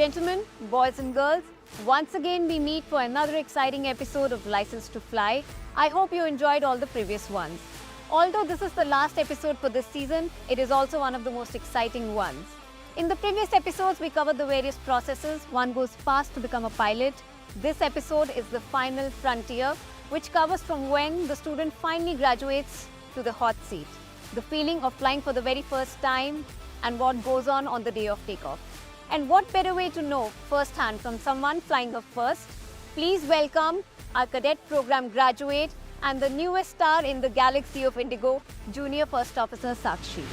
gentlemen, boys and girls, once again we meet for another exciting episode of License to Fly. I hope you enjoyed all the previous ones. Although this is the last episode for this season, it is also one of the most exciting ones. In the previous episodes, we covered the various processes one goes past to become a pilot. This episode is the final frontier, which covers from when the student finally graduates to the hot seat, the feeling of flying for the very first time, and what goes on the day of takeoff. And what better way to know firsthand from someone flying up first? Please welcome our cadet program graduate and the newest star in the galaxy of Indigo, Junior First Officer Sakshi.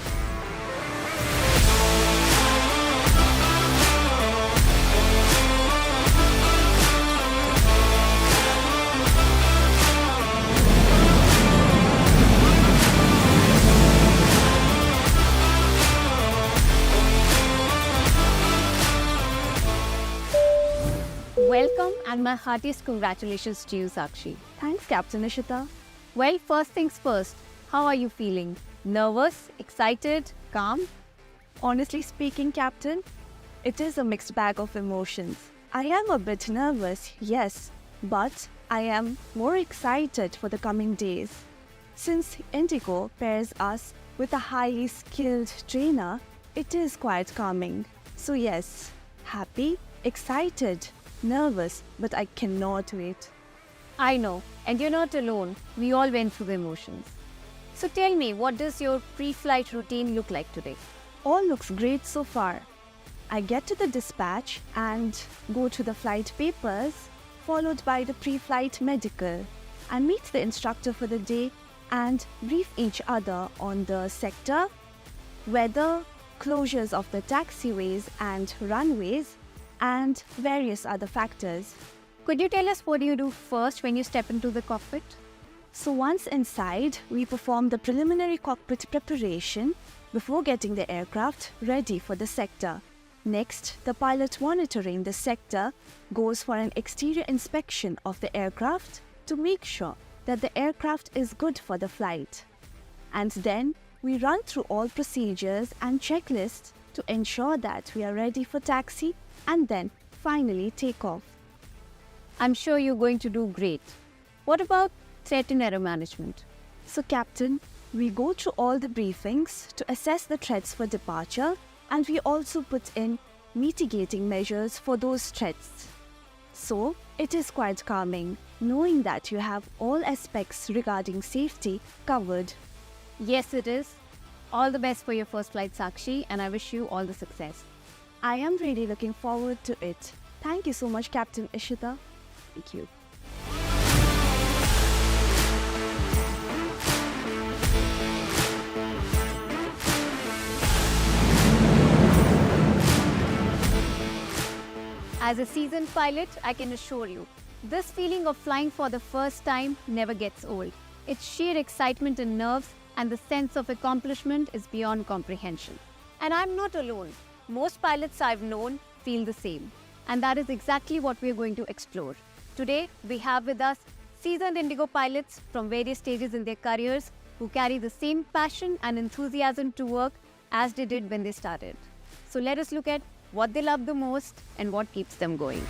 Welcome and my heartiest congratulations to you, Sakshi. Thanks, Captain Ishita. Well, first things first, how are you feeling? Nervous, excited, calm? Honestly speaking, Captain, it is a mixed bag of emotions. I am a bit nervous, yes, but I am more excited for the coming days. Since Indigo pairs us with a highly skilled trainer, it is quite calming. So yes, happy, excited, nervous, but I cannot wait. I know, and you're not alone. We all went through the emotions. So tell me, what does your pre-flight routine look like today? All looks great so far. I get to the dispatch and go to the flight papers, followed by the pre-flight medical, and meet the instructor for the day and brief each other on the sector, weather, closures of the taxiways and runways, and various other factors. Could you tell us what you do first when you step into the cockpit? So once inside, we perform the preliminary cockpit preparation before getting the aircraft ready for the sector. Next, the pilot monitoring the sector goes for an exterior inspection of the aircraft to make sure that the aircraft is good for the flight. And then we run through all procedures and checklists to ensure that we are ready for taxi and then finally take off. I'm sure you're going to do great. What about threat and error management? So Captain, we go through all the briefings to assess the threats for departure, and we also put in mitigating measures for those threats. So it is quite calming knowing that you have all aspects regarding safety covered. Yes, it is. All the best for your first flight, Sakshi, and I wish you all the success. I am really looking forward to it. Thank you so much, Captain Ishita. Thank you. As a seasoned pilot, I can assure you, this feeling of flying for the first time never gets old. It's sheer excitement and nerves, and the sense of accomplishment is beyond comprehension. And I'm not alone. Most pilots I've known feel the same. And that is exactly what we're going to explore. Today, we have with us seasoned Indigo pilots from various stages in their careers who carry the same passion and enthusiasm to work as they did when they started. So let us look at what they love the most and what keeps them going.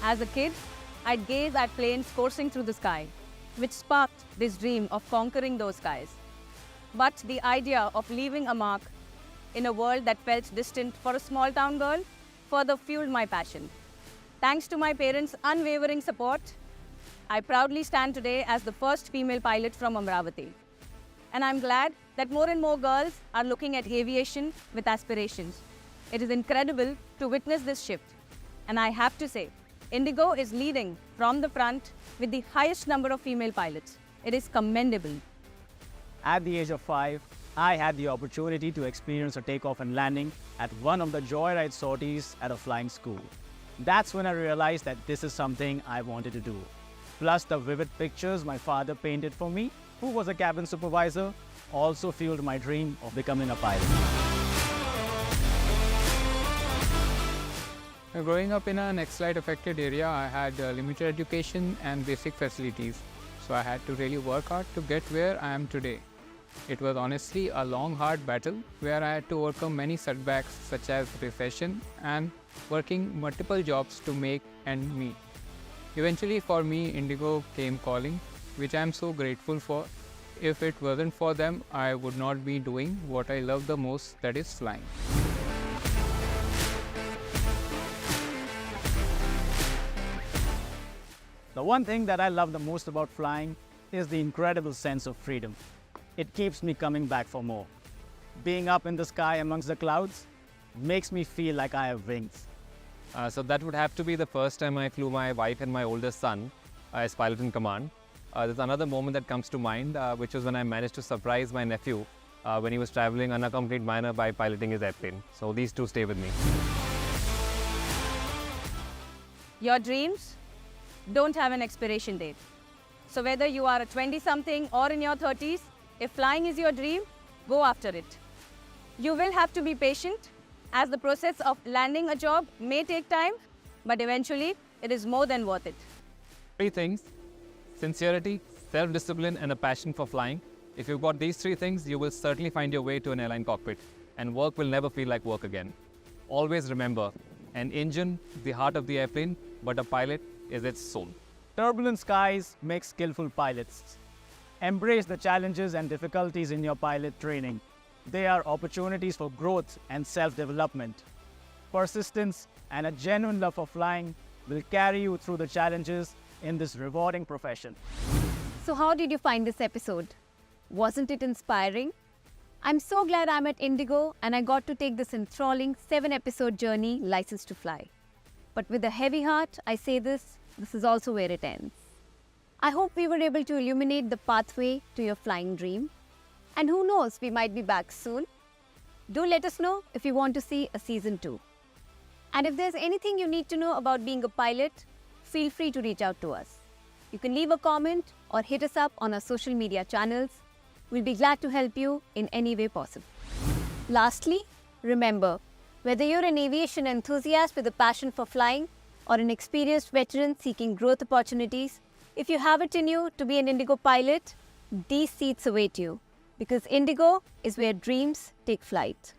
As a kid, I'd gaze at planes coursing through the sky, which sparked this dream of conquering those skies. But the idea of leaving a mark in a world that felt distant for a small town girl further fueled my passion. Thanks to my parents' unwavering support, I proudly stand today as the first female pilot from Amravati. And I'm glad that more and more girls are looking at aviation with aspirations. It is incredible to witness this shift. And I have to say, Indigo is leading from the front with the highest number of female pilots. It is commendable. At the age of 5, I had the opportunity to experience a takeoff and landing at one of the joyride sorties at a flying school. That's when I realized that this is something I wanted to do. Plus the vivid pictures my father painted for me, who was a cabin supervisor, also fueled my dream of becoming a pilot. Growing up in an Naxalite affected area, I had limited education and basic facilities, so I had to really work hard to get where I am today. It was honestly a long, hard battle where I had to overcome many setbacks such as recession and working multiple jobs to make ends meet. Eventually, for me, Indigo came calling, which I am so grateful for. If it wasn't for them, I would not be doing what I love the most, that is flying. The one thing that I love the most about flying is the incredible sense of freedom. It keeps me coming back for more. Being up in the sky amongst the clouds makes me feel like I have wings. So that would have to be the first time I flew my wife and my oldest son as pilot in command. There's another moment that comes to mind, which was when I managed to surprise my nephew when he was traveling unaccompanied minor by piloting his airplane. So these two stay with me. Your dreams don't have an expiration date. So whether you are a 20-something or in your 30s, if flying is your dream, go after it. You will have to be patient, as the process of landing a job may take time, but eventually it is more than worth it. 3 things: sincerity, self-discipline, and a passion for flying. If you've got these 3 things, you will certainly find your way to an airline cockpit, and work will never feel like work again. Always remember, an engine is the heart of the airplane, but a pilot is its soul. Turbulent skies make skillful pilots. Embrace the challenges and difficulties in your pilot training. They are opportunities for growth and self-development. Persistence and a genuine love for flying will carry you through the challenges in this rewarding profession. So, how did you find this episode? Wasn't it inspiring? I'm so glad I'm at Indigo and I got to take this enthralling 7-episode journey, License to Fly. But with a heavy heart, I say this is also where it ends. I hope we were able to illuminate the pathway to your flying dream. And who knows, we might be back soon. Do let us know if you want to see a season 2. And if there's anything you need to know about being a pilot, feel free to reach out to us. You can leave a comment or hit us up on our social media channels. We'll be glad to help you in any way possible. Lastly, remember, whether you're an aviation enthusiast with a passion for flying or an experienced veteran seeking growth opportunities, if you have it in you to be an Indigo pilot, these seats await you, because Indigo is where dreams take flight.